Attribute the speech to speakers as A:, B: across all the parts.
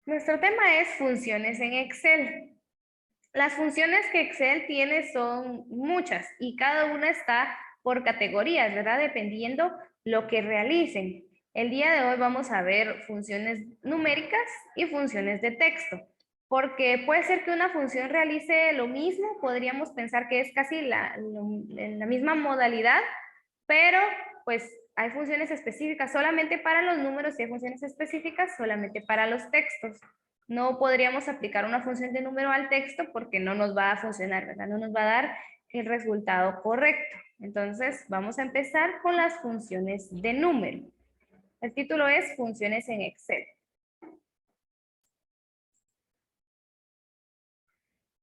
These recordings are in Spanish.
A: Nuestro tema es funciones en Excel. Las funciones que Excel tiene son muchas y cada una está por categorías, ¿verdad? Dependiendo lo que realicen. El día de hoy vamos a ver funciones numéricas y funciones de texto, porque puede ser que una función realice lo mismo, podríamos pensar que es casi la misma modalidad, pero pues hay funciones específicas solamente para los números y hay funciones específicas solamente para los textos. No podríamos aplicar una función de número al texto porque no nos va a funcionar, ¿verdad? No nos va a dar el resultado correcto. Entonces, vamos a empezar con las funciones de número. El título es Funciones en Excel.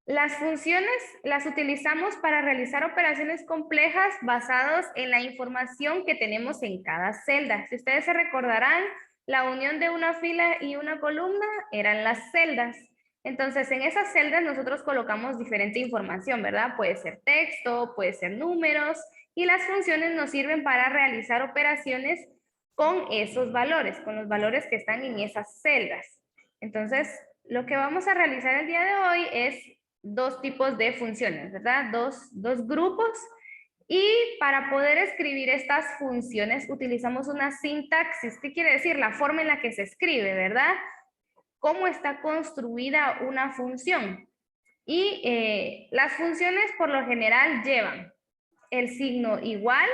A: Las funciones las utilizamos para realizar operaciones complejas basadas en la información que tenemos en cada celda. Si ustedes se recordarán, la unión de una fila y una columna eran las celdas. Entonces, en esas celdas nosotros colocamos diferente información, ¿verdad? Puede ser texto, puede ser números, y las funciones nos sirven para realizar operaciones con esos valores, con los valores que están en esas celdas. Entonces, lo que vamos a realizar el día de hoy es dos tipos de funciones, ¿verdad? Dos grupos. Y para poder escribir estas funciones utilizamos una sintaxis. ¿Qué quiere decir? La forma en la que se escribe, ¿verdad? Cómo está construida una función. Y las funciones por lo general llevan el signo igual,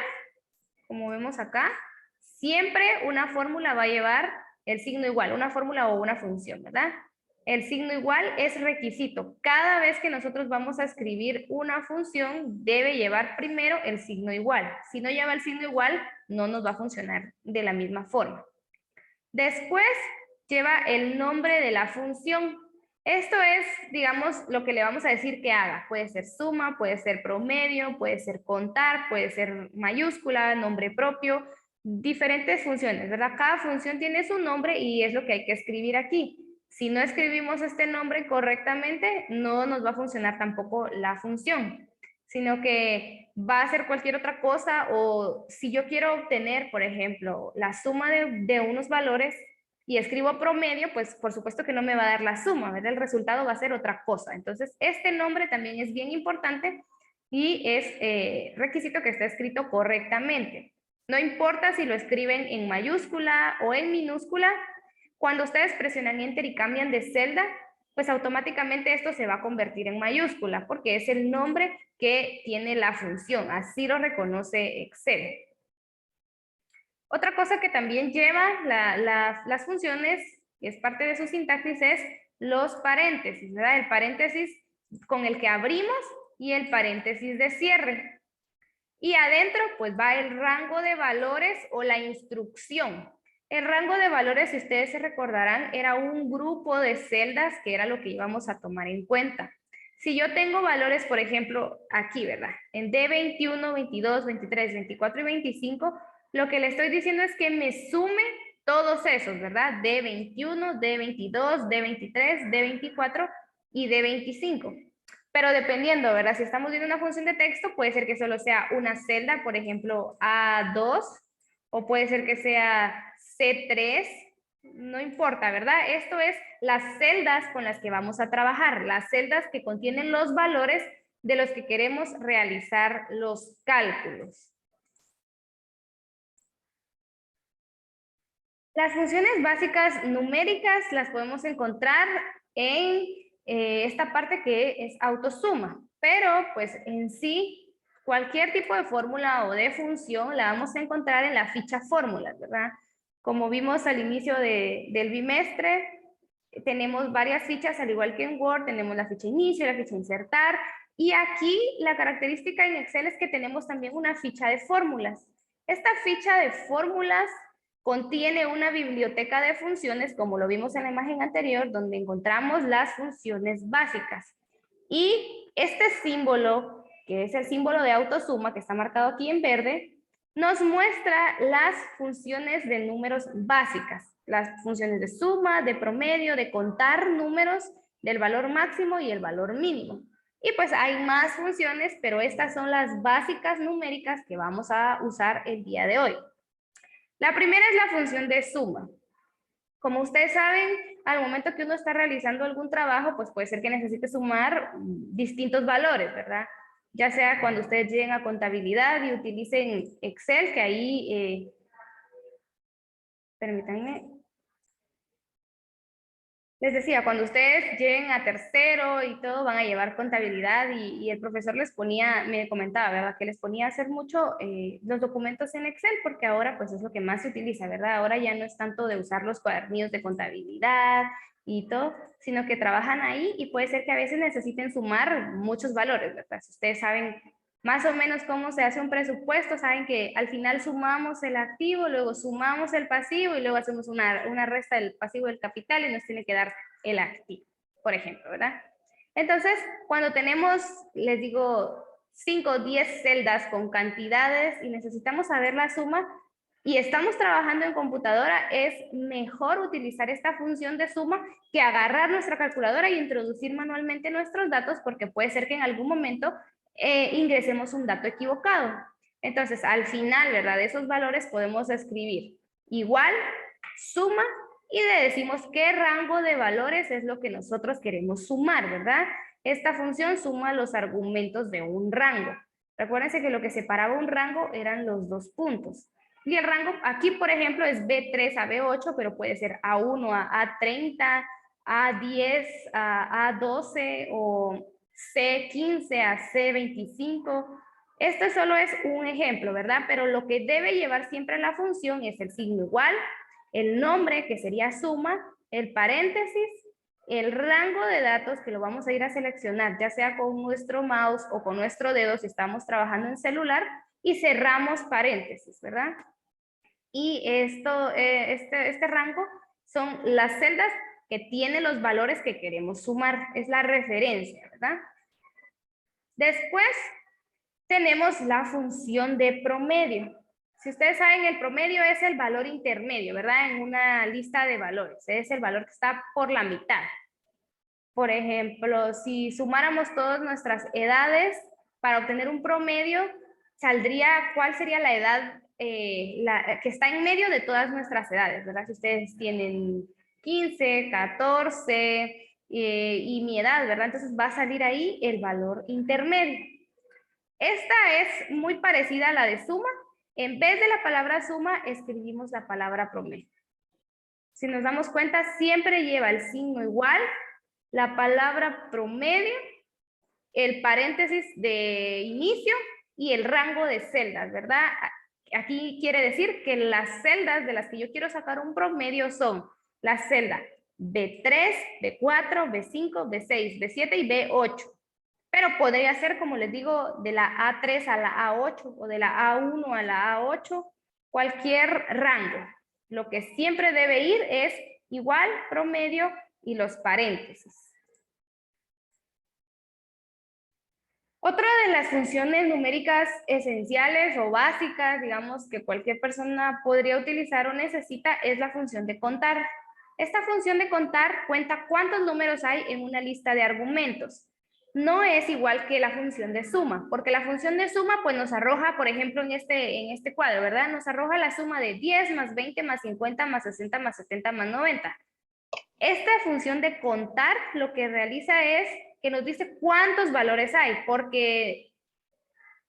A: como vemos acá. Siempre una fórmula va a llevar el signo igual, una fórmula o una función, ¿verdad? El signo igual es requisito. Cada vez que nosotros vamos a escribir una función, debe llevar primero el signo igual. Si no lleva el signo igual, no nos va a funcionar de la misma forma. Después lleva el nombre de la función. Esto es, digamos, lo que le vamos a decir que haga. Puede ser suma, puede ser promedio, puede ser contar, puede ser mayúscula, nombre propio, diferentes funciones, ¿verdad? Cada función tiene su nombre y es lo que hay que escribir aquí. Si no escribimos este nombre correctamente, no nos va a funcionar tampoco la función, sino que va a ser cualquier otra cosa. O si yo quiero obtener, por ejemplo, la suma de unos valores y escribo promedio, pues por supuesto que no me va a dar la suma, ¿verdad? El resultado va a ser otra cosa. Entonces, este nombre también es bien importante y es requisito que esté escrito correctamente. No importa si lo escriben en mayúscula o en minúscula, cuando ustedes presionan Enter y cambian de celda, pues automáticamente esto se va a convertir en mayúscula porque es el nombre que tiene la función, así lo reconoce Excel. Otra cosa que también lleva las funciones, que es parte de su sintaxis, es los paréntesis, ¿verdad? El paréntesis con el que abrimos y el paréntesis de cierre. Y adentro, pues va el rango de valores o la instrucción. El rango de valores, si ustedes se recordarán, era un grupo de celdas que era lo que íbamos a tomar en cuenta. Si yo tengo valores, por ejemplo, aquí, ¿verdad? En D21, 22, 23, 24 y 25, lo que le estoy diciendo es que me sume todos esos, ¿verdad? D21, D22, D23, D24 y D25. Pero dependiendo, ¿verdad? Si estamos viendo una función de texto, puede ser que solo sea una celda, por ejemplo, A2, o puede ser que sea C3, no importa, ¿verdad? Esto es las celdas con las que vamos a trabajar, las celdas que contienen los valores de los que queremos realizar los cálculos. Las funciones básicas numéricas las podemos encontrar en esta parte que es autosuma, pero pues en sí cualquier tipo de fórmula o de función la vamos a encontrar en la ficha fórmulas, ¿verdad? Como vimos al inicio del bimestre, tenemos varias fichas, al igual que en Word, tenemos la ficha inicio, la ficha insertar, y aquí la característica en Excel es que tenemos también una ficha de fórmulas. Esta ficha de fórmulas contiene una biblioteca de funciones, como lo vimos en la imagen anterior, donde encontramos las funciones básicas. Y este símbolo, que es el símbolo de autosuma, que está marcado aquí en verde, nos muestra las funciones de números básicas, las funciones de suma, de promedio, de contar números, del valor máximo y el valor mínimo. Y pues hay más funciones, pero estas son las básicas numéricas que vamos a usar el día de hoy. La primera es la función de suma. Como ustedes saben, al momento que uno está realizando algún trabajo, pues puede ser que necesite sumar distintos valores, ¿verdad? Ya sea cuando ustedes lleguen a contabilidad y utilicen Excel, que ahí, permítanme, les decía, cuando ustedes lleguen a tercero y todo, van a llevar contabilidad y el profesor les ponía, me comentaba, ¿verdad? Que les ponía a hacer mucho los documentos en Excel, porque ahora pues es lo que más se utiliza, ¿verdad? Ahora ya no es tanto de usar los cuadernillos de contabilidad y todo, sino que trabajan ahí y puede ser que a veces necesiten sumar muchos valores, ¿verdad? Si ustedes saben más o menos cómo se hace un presupuesto, saben que al final sumamos el activo, luego sumamos el pasivo y luego hacemos una resta del pasivo del capital y nos tiene que dar el activo, por ejemplo, ¿verdad? Entonces, cuando tenemos, les digo, 5 o 10 celdas con cantidades y necesitamos saber la suma y estamos trabajando en computadora, es mejor utilizar esta función de suma que agarrar nuestra calculadora y introducir manualmente nuestros datos, porque puede ser que en algún momento ingresemos un dato equivocado. Entonces, al final, ¿verdad? De esos valores podemos escribir igual, suma, y le decimos qué rango de valores es lo que nosotros queremos sumar, ¿verdad? Esta función suma los argumentos de un rango. Recuérdense que lo que separaba un rango eran los dos puntos. Y el rango aquí, por ejemplo, es B3 a B8, pero puede ser A1 a A30, A10 a A12 o C15 a C25. Esto solo es un ejemplo, ¿verdad? Pero lo que debe llevar siempre la función es el signo igual, el nombre, que sería suma, el paréntesis, el rango de datos que lo vamos a ir a seleccionar, ya sea con nuestro mouse o con nuestro dedo si estamos trabajando en celular, y cerramos paréntesis, ¿verdad? Y este rango son las celdas que tienen los valores que queremos sumar, es la referencia, ¿verdad? Después tenemos la función de promedio. Si ustedes saben, el promedio es el valor intermedio, ¿verdad? En una lista de valores, es el valor que está por la mitad. Por ejemplo, si sumáramos todas nuestras edades para obtener un promedio, saldría cuál sería la edad que está en medio de todas nuestras edades, ¿verdad? Si ustedes tienen 15, 14 y mi edad, ¿verdad? Entonces va a salir ahí el valor intermedio. Esta es muy parecida a la de suma. En vez de la palabra suma, escribimos la palabra promedio. Si nos damos cuenta, siempre lleva el signo igual, la palabra promedio, el paréntesis de inicio y el rango de celdas, ¿verdad? Aquí quiere decir que las celdas de las que yo quiero sacar un promedio son la celda B3, B4, B5, B6, B7 y B8. Pero podría ser, como les digo, de la A3 a la A8 o de la A1 a la A8, cualquier rango. Lo que siempre debe ir es igual, promedio y los paréntesis. Otra de las funciones numéricas esenciales o básicas, digamos, que cualquier persona podría utilizar o necesita es la función de contar. Esta función de contar cuenta cuántos números hay en una lista de argumentos. No es igual que la función de suma, porque la función de suma pues nos arroja, por ejemplo, en este cuadro, ¿verdad? Nos arroja la suma de 10 más 20 más 50 más 60 más 70 más 90. Esta función de contar lo que realiza es que nos dice cuántos valores hay, porque,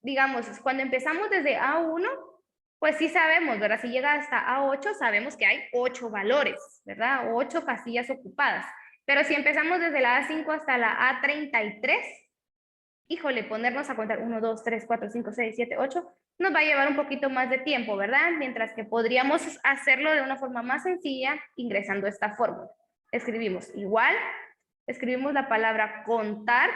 A: digamos, cuando empezamos desde A1, pues sí sabemos, ¿verdad? Si llega hasta A8, sabemos que hay 8 valores, ¿verdad? 8 casillas ocupadas. Pero si empezamos desde la A5 hasta la A33, híjole, ponernos a contar 1, 2, 3, 4, 5, 6, 7, 8, nos va a llevar un poquito más de tiempo, ¿verdad? Mientras que podríamos hacerlo de una forma más sencilla ingresando esta fórmula. Escribimos igual, escribimos la palabra contar,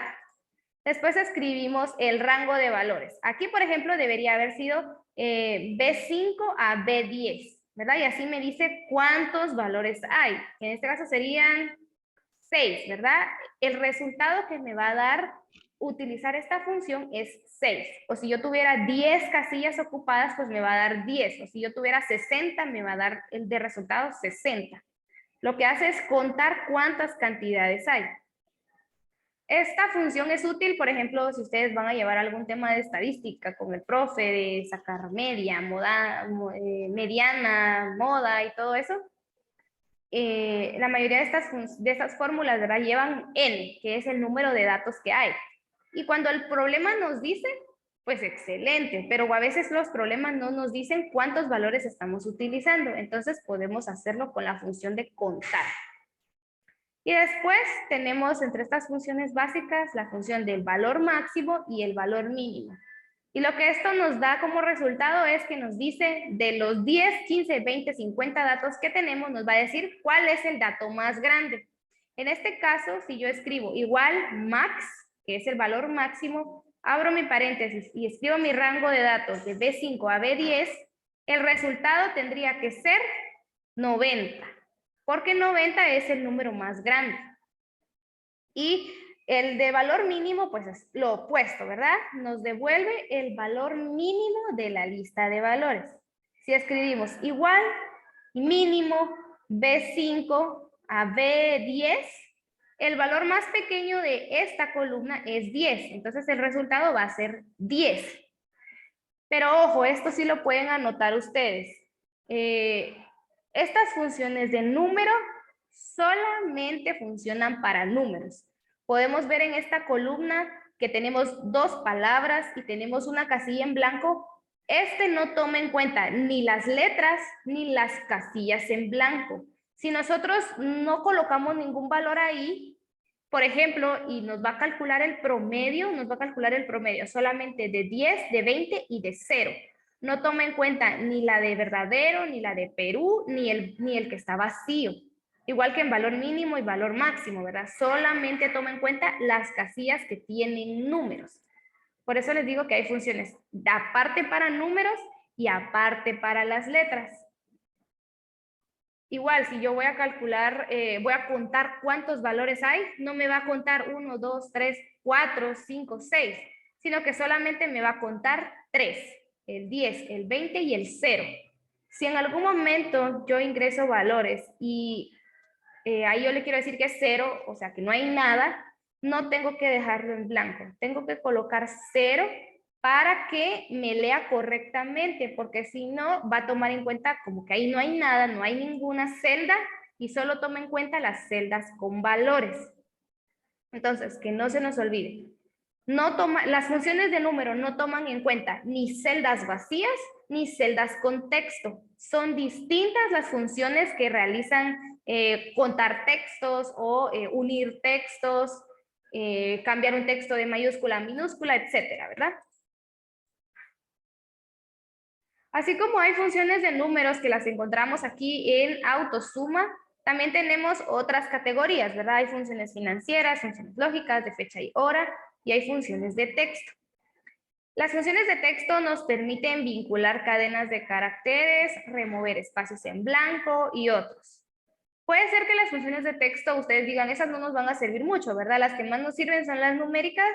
A: después escribimos el rango de valores. Aquí, por ejemplo, debería haber sido B5 a B10, ¿verdad? Y así me dice cuántos valores hay. En este caso serían 6, ¿verdad? El resultado que me va a dar utilizar esta función es 6. O si yo tuviera 10 casillas ocupadas, pues me va a dar 10. O si yo tuviera 60, me va a dar el de resultado 60. Lo que hace es contar cuántas cantidades hay. Esta función es útil, por ejemplo, si ustedes van a llevar algún tema de estadística con el profe, de sacar media, mediana, moda y todo eso. la mayoría de estas fórmulas, ¿verdad? Llevan n, que es el número de datos que hay. Y cuando el problema nos dice, pues excelente, pero a veces los problemas no nos dicen cuántos valores estamos utilizando, entonces podemos hacerlo con la función de contar. Y después tenemos entre estas funciones básicas la función del valor máximo y el valor mínimo. Y lo que esto nos da como resultado es que nos dice de los 10, 15, 20, 50 datos que tenemos, nos va a decir cuál es el dato más grande. En este caso, si yo escribo igual max, que es el valor máximo, abro mi paréntesis y escribo mi rango de datos de B5 a B10, el resultado tendría que ser 90, porque 90 es el número más grande. Y el de valor mínimo, pues es lo opuesto, ¿verdad? Nos devuelve el valor mínimo de la lista de valores. Si escribimos igual, mínimo, B5 a B10, el valor más pequeño de esta columna es 10. Entonces el resultado va a ser 10. Pero ojo, esto sí lo pueden anotar ustedes. Estas funciones de número solamente funcionan para números. Podemos ver en esta columna que tenemos dos palabras y tenemos una casilla en blanco. Este no toma en cuenta ni las letras ni las casillas en blanco. Si nosotros no colocamos ningún valor ahí, por ejemplo, y nos va a calcular el promedio, solamente de 10, de 20 y de 0. No toma en cuenta ni la de verdadero, ni la de Perú, ni el que está vacío. Igual que en valor mínimo y valor máximo, ¿verdad? Solamente toma en cuenta las casillas que tienen números. Por eso les digo que hay funciones aparte para números y aparte para las letras. Igual, si yo voy a calcular, voy a contar cuántos valores hay, no me va a contar 1, 2, 3, 4, 5, 6, sino que solamente me va a contar 3, el 10, el 20 y el 0. Si en algún momento yo ingreso valores y ahí yo le quiero decir que es 0, o sea que no hay nada, no tengo que dejarlo en blanco, tengo que colocar 0 para que me lea correctamente, porque si no va a tomar en cuenta como que ahí no hay nada, no hay ninguna celda y solo toma en cuenta las celdas con valores. Entonces, que no se nos olvide, las funciones de número no toman en cuenta ni celdas vacías ni celdas con texto. Son distintas las funciones que realizan contar textos o unir textos, cambiar un texto de mayúscula a minúscula, etcétera, ¿verdad? Así como hay funciones de números que las encontramos aquí en autosuma, también tenemos otras categorías, ¿verdad? Hay funciones financieras, funciones lógicas, de fecha y hora, y hay funciones de texto. Las funciones de texto nos permiten vincular cadenas de caracteres, remover espacios en blanco y otros. Puede ser que las funciones de texto ustedes digan, esas no nos van a servir mucho, ¿verdad? Las que más nos sirven son las numéricas,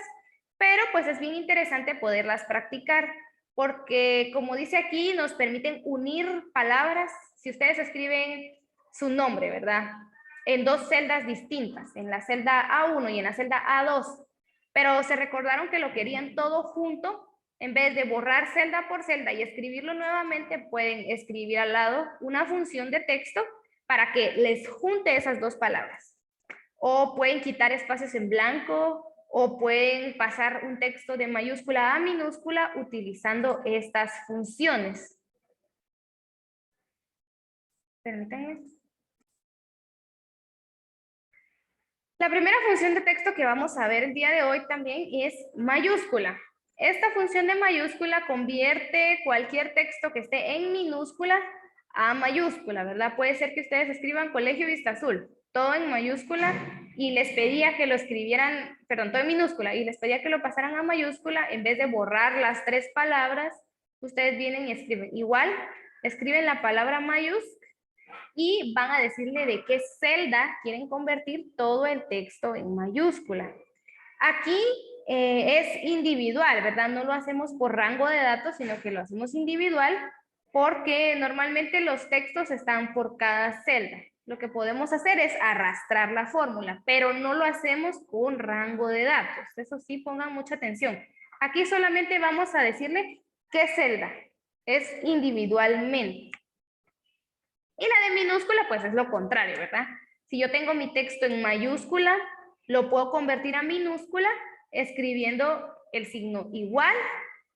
A: pero pues es bien interesante poderlas practicar, porque como dice aquí, nos permiten unir palabras. Si ustedes escriben su nombre, ¿verdad? En dos celdas distintas, en la celda A1 y en la celda A2, pero se recordaron que lo querían todo junto, en vez de borrar celda por celda y escribirlo nuevamente, pueden escribir al lado una función de texto para que les junte esas dos palabras. O pueden quitar espacios en blanco, o pueden pasar un texto de mayúscula a minúscula utilizando estas funciones. Permítanme. La primera función de texto que vamos a ver el día de hoy también es mayúscula. Esta función de mayúscula convierte cualquier texto que esté en minúscula a mayúscula, ¿verdad? Puede ser que ustedes escriban Colegio Vista Azul, todo en mayúscula, y les pedía que lo escribieran, perdón, todo en minúscula, y les pedía que lo pasaran a mayúscula, en vez de borrar las tres palabras, ustedes vienen y escriben. Igual, escriben la palabra mayúscula, y van a decirle de qué celda quieren convertir todo el texto en mayúscula. Aquí es individual, ¿verdad? No lo hacemos por rango de datos, sino que lo hacemos individual porque normalmente los textos están por cada celda. Lo que podemos hacer es arrastrar la fórmula, pero no lo hacemos con rango de datos. Eso sí, pongan mucha atención. Aquí solamente vamos a decirle qué celda. Es individualmente. Y la de minúscula, pues es lo contrario, ¿verdad? Si yo tengo mi texto en mayúscula, lo puedo convertir a minúscula escribiendo el signo igual,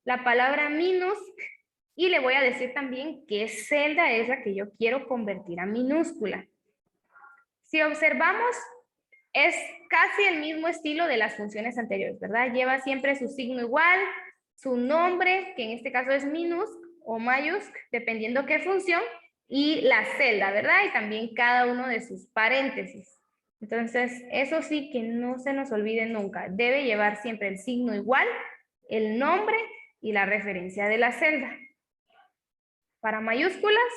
A: la palabra minus, y le voy a decir también qué celda es la que yo quiero convertir a minúscula. Si observamos, es casi el mismo estilo de las funciones anteriores, ¿verdad? Lleva siempre su signo igual, su nombre, que en este caso es minus o mayús, dependiendo qué función, y la celda, ¿verdad? Y también cada uno de sus paréntesis. Entonces, eso sí que no se nos olvide nunca. Debe llevar siempre el signo igual, el nombre y la referencia de la celda. Para mayúsculas,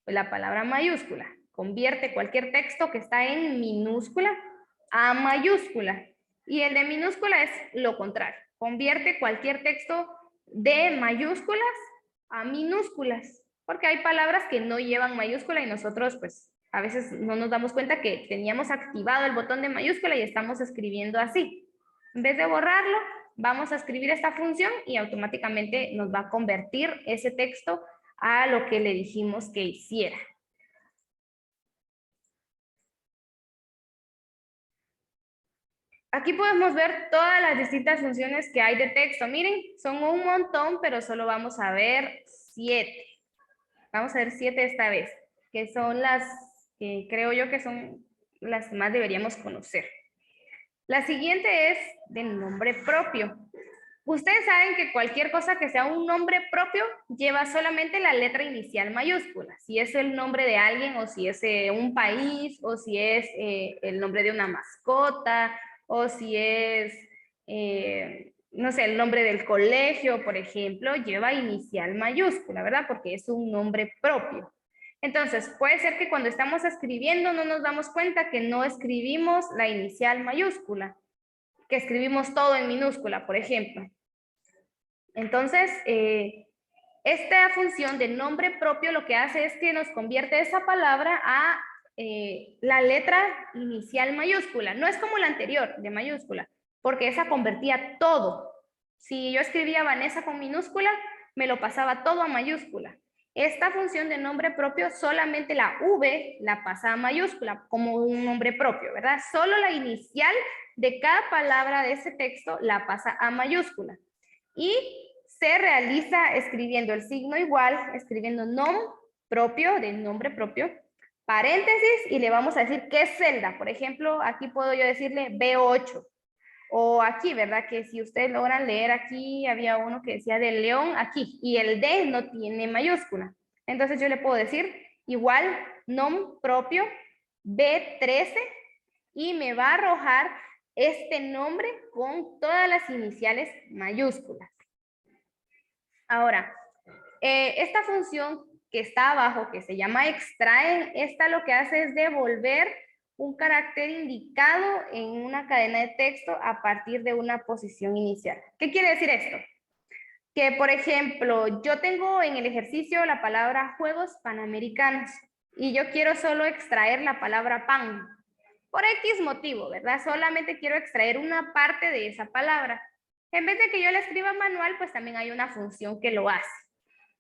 A: pues la palabra mayúscula convierte cualquier texto que está en minúscula a mayúscula. Y el de minúscula es lo contrario. Convierte cualquier texto de mayúsculas a minúsculas. Porque hay palabras que no llevan mayúscula y nosotros pues a veces no nos damos cuenta que teníamos activado el botón de mayúscula y estamos escribiendo así. En vez de borrarlo, vamos a escribir esta función y automáticamente nos va a convertir ese texto a lo que le dijimos que hiciera. Aquí podemos ver todas las distintas funciones que hay de texto. Miren, son un montón, pero solo vamos a ver 7. Vamos a ver 7 esta vez, que son las que creo yo que son las que más deberíamos conocer. La siguiente es de nombre propio. Ustedes saben que cualquier cosa que sea un nombre propio lleva solamente la letra inicial mayúscula. Si es el nombre de alguien o si es un país o si es el nombre de una mascota o si es, no sé, el nombre del colegio, por ejemplo, lleva inicial mayúscula, ¿verdad? Porque es un nombre propio. Entonces, puede ser que cuando estamos escribiendo no nos damos cuenta que no escribimos la inicial mayúscula, que escribimos todo en minúscula, por ejemplo. Entonces, esta función de nombre propio lo que hace es que nos convierte esa palabra a la letra inicial mayúscula. No es como la anterior de mayúscula, porque esa convertía todo. Si yo escribía Vanessa con minúscula, me lo pasaba todo a mayúscula. Esta función de nombre propio, solamente la V la pasa a mayúscula, como un nombre propio, ¿verdad? Solo la inicial de cada palabra de ese texto la pasa a mayúscula. Y se realiza escribiendo el signo igual, escribiendo nom propio, de nombre propio, paréntesis, y le vamos a decir qué celda. Por ejemplo, aquí puedo yo decirle B8. O aquí, ¿verdad? Que si ustedes logran leer aquí, había uno que decía de león aquí, y el D no tiene mayúscula. Entonces yo le puedo decir igual nom propio B13 y me va a arrojar este nombre con todas las iniciales mayúsculas. Ahora, esta función que está abajo, que se llama extrae, esta lo que hace es devolver un carácter indicado en una cadena de texto a partir de una posición inicial. ¿Qué quiere decir esto? Que, por ejemplo, yo tengo en el ejercicio la palabra Juegos Panamericanos y yo quiero solo extraer la palabra pan. Por X motivo, ¿verdad? Solamente quiero extraer una parte de esa palabra. En vez de que yo la escriba manual, pues también hay una función que lo hace.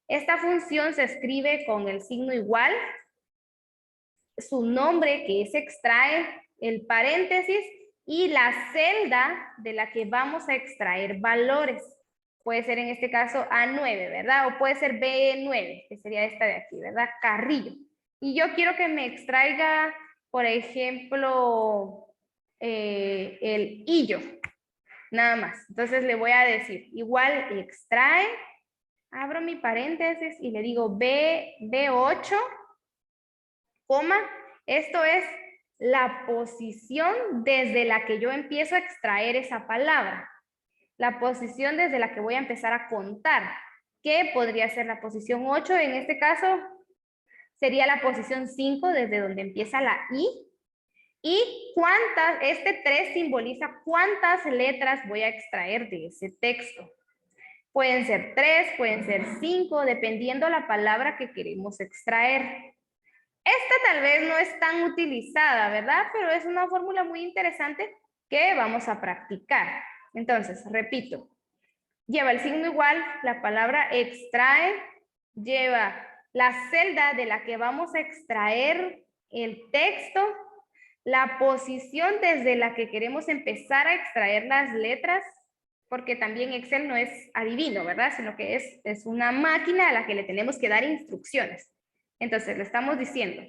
A: Esta función se escribe con el signo igual, su nombre que es extrae, el paréntesis y la celda de la que vamos a extraer valores. Puede ser en este caso A9, ¿verdad? O puede ser B9, que sería esta de aquí, ¿verdad? Carrillo. Y yo quiero que me extraiga, por ejemplo, el hillo, nada más. Entonces le voy a decir, igual extrae, abro mi paréntesis y le digo B8, coma, esto es la posición desde la que yo empiezo a extraer esa palabra. La posición desde la que voy a empezar a contar. ¿Qué podría ser la posición 8? En este caso, sería la posición 5 desde donde empieza la I. Y cuántas, este 3 simboliza cuántas letras voy a extraer de ese texto. Pueden ser 3, pueden ser 5, dependiendo la palabra que queremos extraer. Esta tal vez no es tan utilizada, ¿verdad? Pero es una fórmula muy interesante que vamos a practicar. Entonces, repito, lleva el signo igual, la palabra extrae, lleva la celda de la que vamos a extraer el texto, la posición desde la que queremos empezar a extraer las letras, porque también Excel no es adivino, ¿verdad? Sino que es una máquina a la que le tenemos que dar instrucciones. Entonces, le estamos diciendo,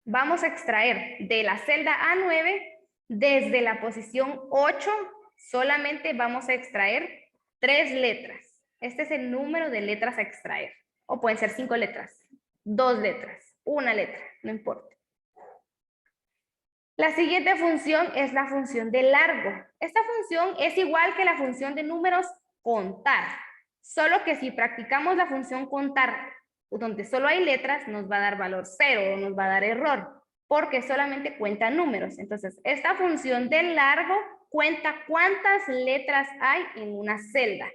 A: vamos a extraer de la celda A9, desde la posición 8, solamente vamos a extraer 3 letras. Este es el número de letras a extraer. O pueden ser 5 letras, 2 letras, 1 letra, no importa. La siguiente función es la función de largo. Esta función es igual que la función de números contar, solo que si practicamos la función contar, donde solo hay letras, nos va a dar valor 0 o nos va a dar error, porque solamente cuenta números. Entonces, esta función de largo cuenta cuántas letras hay en una celda.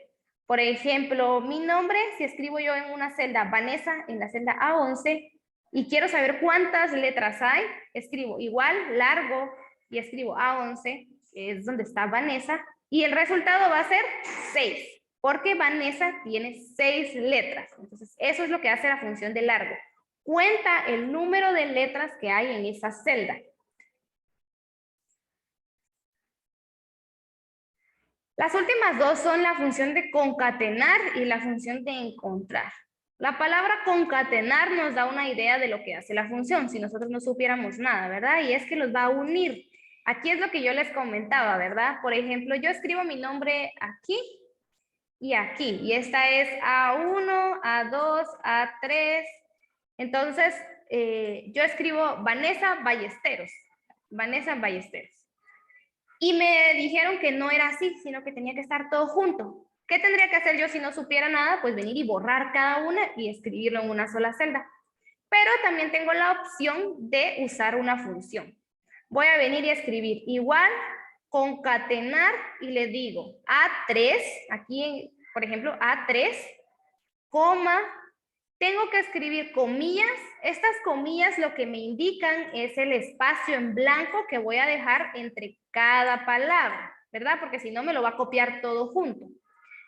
A: Por ejemplo, mi nombre, si escribo yo en una celda Vanessa, en la celda A11, y quiero saber cuántas letras hay, escribo igual, largo, y escribo A11, que es donde está Vanessa, y el resultado va a ser 6, porque Vanessa tiene 6 letras. Entonces, eso es lo que hace la función de largo. Cuenta el número de letras que hay en esa celda. Las últimas dos son la función de concatenar y la función de encontrar. La palabra concatenar nos da una idea de lo que hace la función, si nosotros no supiéramos nada, ¿verdad? Y es que los va a unir. Aquí es lo que yo les comentaba, ¿verdad? Por ejemplo, yo escribo mi nombre aquí y aquí. Y esta es A1, A2, A3. Entonces, yo escribo Vanessa Ballesteros. Vanessa Ballesteros. Y me dijeron que no era así, sino que tenía que estar todo junto. ¿Qué tendría que hacer yo si no supiera nada? Pues venir y borrar cada una y escribirlo en una sola celda. Pero también tengo la opción de usar una función. Voy a venir y escribir igual, concatenar y le digo A3, aquí por ejemplo A3, coma, tengo que escribir comillas. Estas comillas lo que me indican es el espacio en blanco que voy a dejar entre cada palabra, ¿verdad? Porque si no me lo va a copiar todo junto.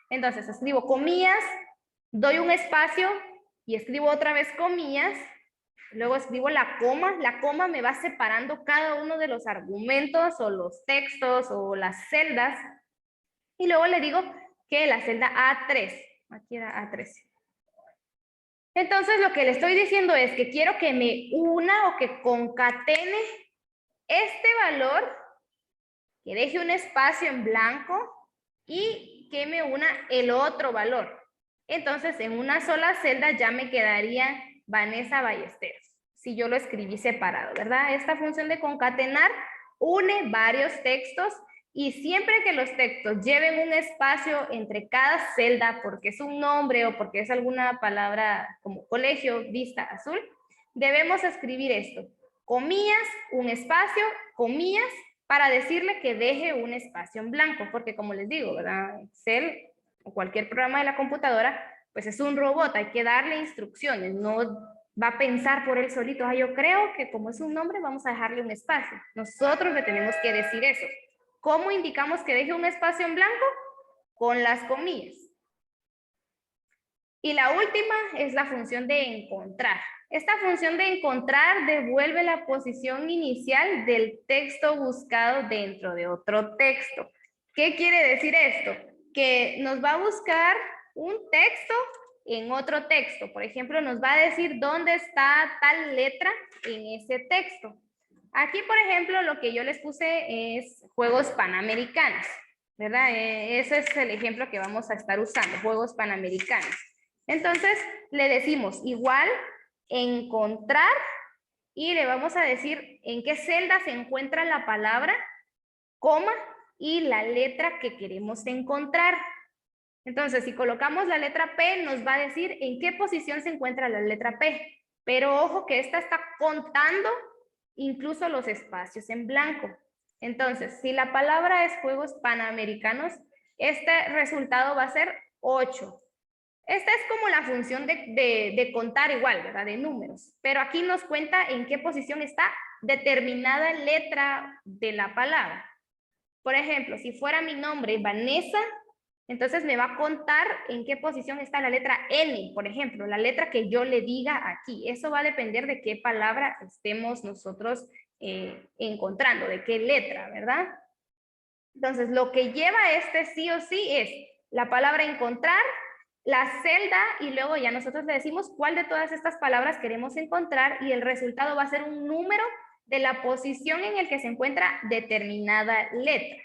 A: Entonces escribo comillas, doy un espacio y escribo otra vez comillas. Luego escribo la coma me va separando cada uno de los argumentos o los textos o las celdas. Y luego le digo que la celda A3, aquí era A3. Entonces lo que le estoy diciendo es que quiero que me una o que concatene este valor, que deje un espacio en blanco y que me una el otro valor. Entonces en una sola celda ya me quedaría Vanessa Ballesteros, si yo lo escribí separado, ¿verdad? Esta función de concatenar une varios textos y siempre que los textos lleven un espacio entre cada celda porque es un nombre o porque es alguna palabra como colegio, vista, azul, debemos escribir esto. Comillas, un espacio, comillas, para decirle que deje un espacio en blanco, porque como les digo, ¿verdad? Excel o cualquier programa de la computadora, pues es un robot, hay que darle instrucciones, no va a pensar por él solito, ah, yo creo que como es un nombre vamos a dejarle un espacio. Nosotros le tenemos que decir eso. ¿Cómo indicamos que deje un espacio en blanco? Con las comillas. Y la última es la función de encontrar. Esta función de encontrar devuelve la posición inicial del texto buscado dentro de otro texto. ¿Qué quiere decir esto? Que nos va a buscar un texto en otro texto. Por ejemplo, nos va a decir dónde está tal letra en ese texto. Aquí, por ejemplo, lo que yo les puse es Juegos Panamericanos, ¿verdad? Ese es el ejemplo que vamos a estar usando, Juegos Panamericanos. Entonces, le decimos igual, encontrar, y le vamos a decir en qué celda se encuentra la palabra, coma, y la letra que queremos encontrar. Entonces, si colocamos la letra P, nos va a decir en qué posición se encuentra la letra P. Pero ojo que esta está contando incluso los espacios en blanco. Entonces, si la palabra es Juegos Panamericanos, este resultado va a ser 8. Esta es como la función de contar igual, ¿verdad? De números. Pero aquí nos cuenta en qué posición está determinada letra de la palabra. Por ejemplo, si fuera mi nombre Vanessa, Entonces me va a contar en qué posición está la letra N, por ejemplo, la letra que yo le diga aquí. Eso va a depender de qué palabra estemos nosotros encontrando, de qué letra, ¿verdad? Entonces, lo que lleva este sí o sí es la palabra encontrar, la celda, y luego ya nosotros le decimos cuál de todas estas palabras queremos encontrar, y el resultado va a ser un número de la posición en el que se encuentra determinada letra.